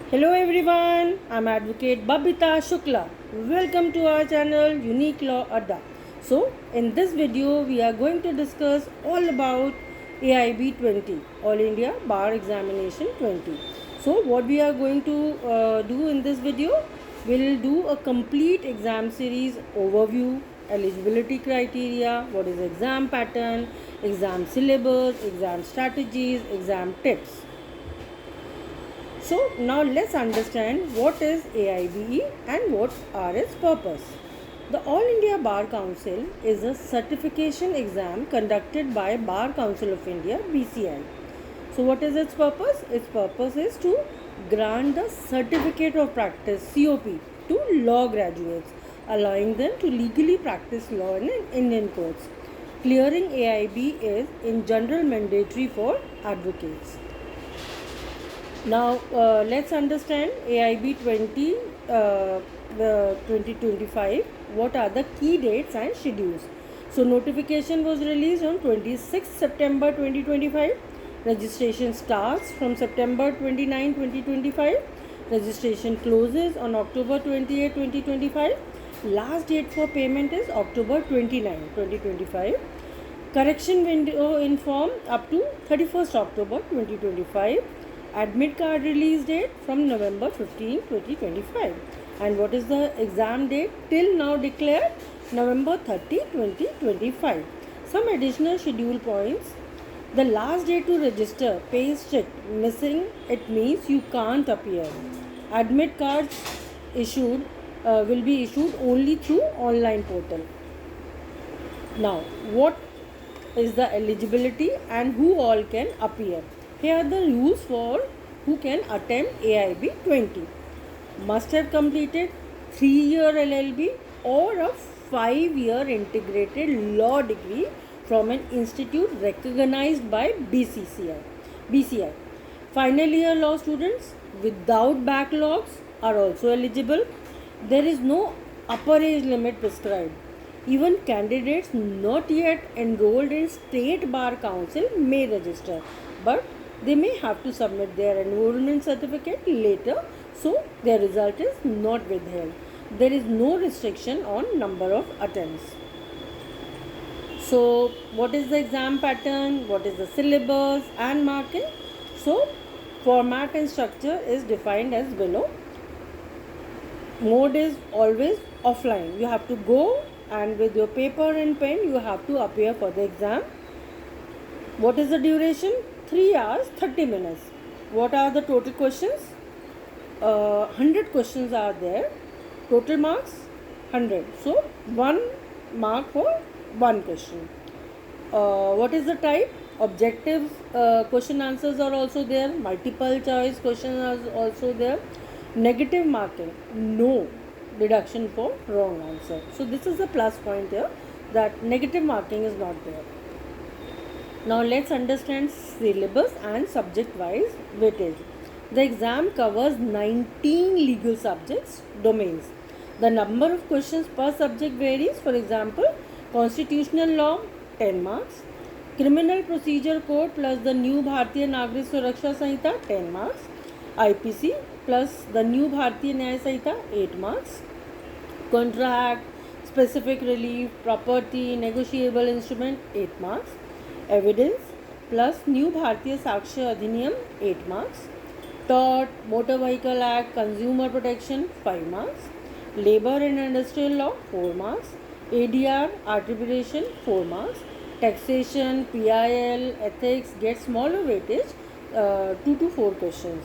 Hello everyone, I'm Advocate Babita Shukla. Welcome to our channel Unique Law Adda. So, in this video, we are going to discuss all about AIB 20, All India Bar Examination 20. So, what we are going to do in this video, we'll do a complete exam series overview, eligibility criteria, what is exam pattern, exam syllabus, exam strategies, exam tips. So now let's understand what is AIBE and what are its purpose. The All India Bar Council is a certification exam conducted by Bar Council of India BCI. So what is its purpose? Its purpose is to grant the certificate of practice COP to law graduates, allowing them to legally practice law in Indian courts. Clearing AIB is in general mandatory for advocates. Now let's understand AIB 2025. What are the key dates and schedules? So notification was released on 26 September 2025. Registration starts from September 29, 2025. Registration closes on October 28, 2025. Last date for payment is October 29, 2025. Correction window in form up to 31st October 2025. Admit card release date from November 15, 2025. And what is the exam date till now declared? November 30, 2025. Some additional schedule points. The last date to register pay is checked. Missing, it means you can't appear. Admit cards issued will be issued only through online portal. Now, what is the eligibility and who all can appear? Here are the rules for who can attempt AIB 20. Must have completed 3-year LLB or a 5-year integrated law degree from an institute recognized by BCI. Final year law students without backlogs are also eligible. There is no upper age limit prescribed. Even candidates not yet enrolled in State Bar Council may register, but they may have to submit their enrollment certificate later, so their result is not withheld. There is no restriction on number of attempts. So, what is the exam pattern? What is the syllabus and marking? So, format and structure is defined as below. Mode is always offline. You have to go and with your paper and pen you have to appear for the exam. What is the duration? 3 hours 30 minutes. What are the total questions? 100 questions are there. Total marks 100. So 1 mark for 1 question. What is the type? Objective question answers are also there. Multiple choice questions are also there. Negative marking, no deduction for wrong answer. So this is the plus point here, that negative marking is not there. Now let's understand syllabus and subject wise weightage. The exam covers 19 legal subjects domains. The number of questions per subject varies. For example, constitutional law 10 marks, criminal procedure code plus the new Bharatiya Nagrik Suraksha Sanhita 10 marks, IPC plus the new Bharatiya Nyaya Sanhita 8 marks, contract, specific relief, property, negotiable instrument 8 marks, evidence plus new Bharatiya Sakshya Adhiniyam 8 marks, tort, motor vehicle act, consumer protection 5 marks, labor and industrial law 4 marks, ADR, arbitration 4 marks, taxation, PIL, ethics get smaller weightage 2 to 4 questions.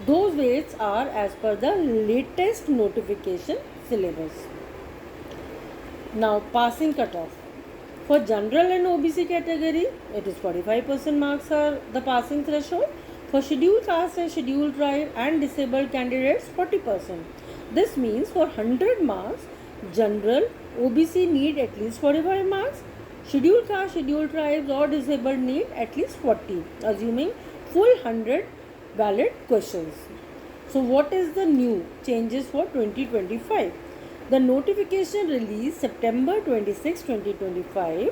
Those weights are as per the latest notification syllabus. Now passing cutoff. For general and OBC category, it is 45% marks are the passing threshold. For scheduled caste and scheduled tribe and disabled candidates, 40%. This means for 100 marks, general OBC need at least 45 marks. Scheduled caste, scheduled tribes or disabled need at least 40, assuming full 100 valid questions. So what is the new changes for 2025? The notification released September 26, 2025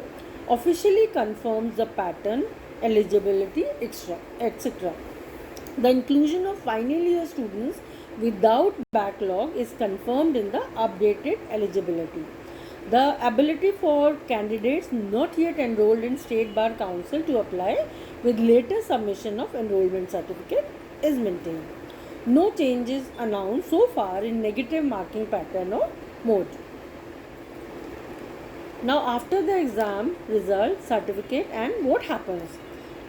officially confirms the pattern, eligibility, etc. The inclusion of final year students without backlog is confirmed in the updated eligibility. The ability for candidates not yet enrolled in State Bar Council to apply with later submission of enrollment certificate is maintained. No changes announced so far in negative marking pattern or mode. Now, after the exam result, certificate, and what happens?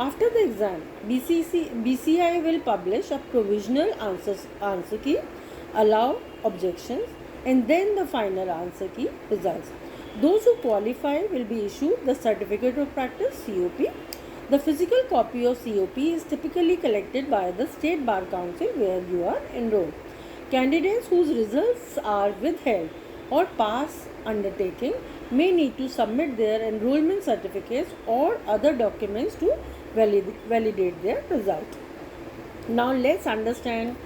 After the exam, BCI will publish a provisional answer key, allow objections, and then the final answer key results. Those who qualify will be issued the certificate of practice COP. The physical copy of COP is typically collected by the State Bar Council where you are enrolled. Candidates whose results are withheld or pass undertaking may need to submit their enrollment certificates or other documents to validate their result. Now let's understand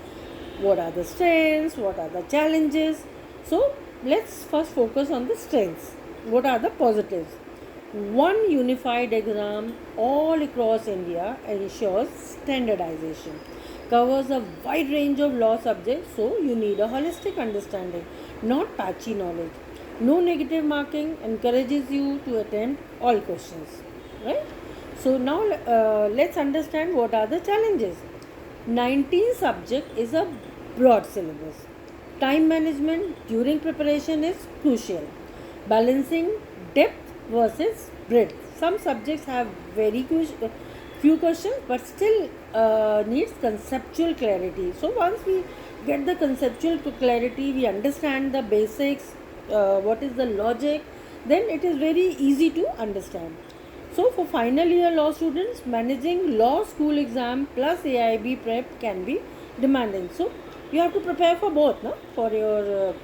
what are the strengths, what are the challenges. So let's first focus on the strengths. What are the positives? One unified exam all across India ensures standardization, covers a wide range of law subjects, so you need a holistic understanding, not patchy knowledge. No negative marking, encourages you to attempt all questions, right? So now let's understand what are the challenges. 19 subject is a broad syllabus. Time management during preparation is crucial. Balancing depth versus breadth. Some subjects have very few questions but still needs conceptual clarity. So once we get the conceptual clarity, we understand the basics, what is the logic, then it is very easy to understand. So for final year law students, managing law school exam plus AIB prep can be demanding. So you have to prepare for both, no? For your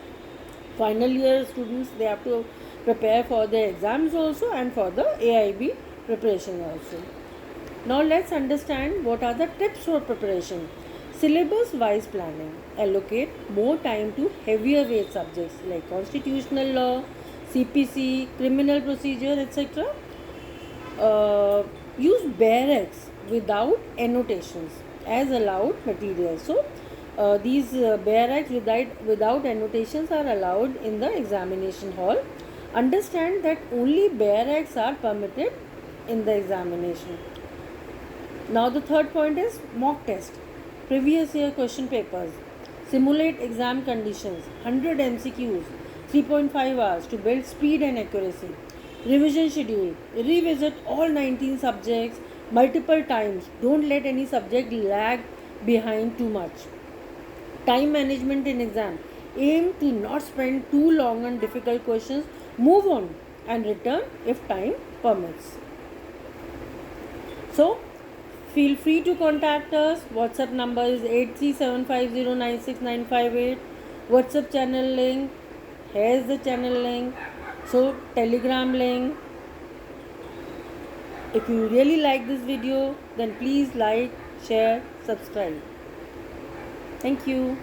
final year students, they have to prepare for the exams also and for the AIB preparation also. Now let's understand what are the tips for preparation. Syllabus wise planning. Allocate more time to heavier weight subjects like constitutional law, CPC, criminal procedure, etc. Use bare X without annotations as allowed materials. So these bare X without annotations are allowed in the examination hall. Understand that only bare X are permitted in the examination. Now the third point is mock test. Previous year question papers. Simulate exam conditions. 100 MCQs. 3.5 hours to build speed and accuracy. Revision schedule. Revisit all 19 subjects multiple times. Don't let any subject lag behind too much. Time management in exam. Aim to not spend too long on difficult questions. Move on and return if time permits. So, feel free to contact us. WhatsApp number is 8375096958. WhatsApp channel link. Here's the channel link. So Telegram link. If you really like this video, then please like, share, subscribe. Thank you.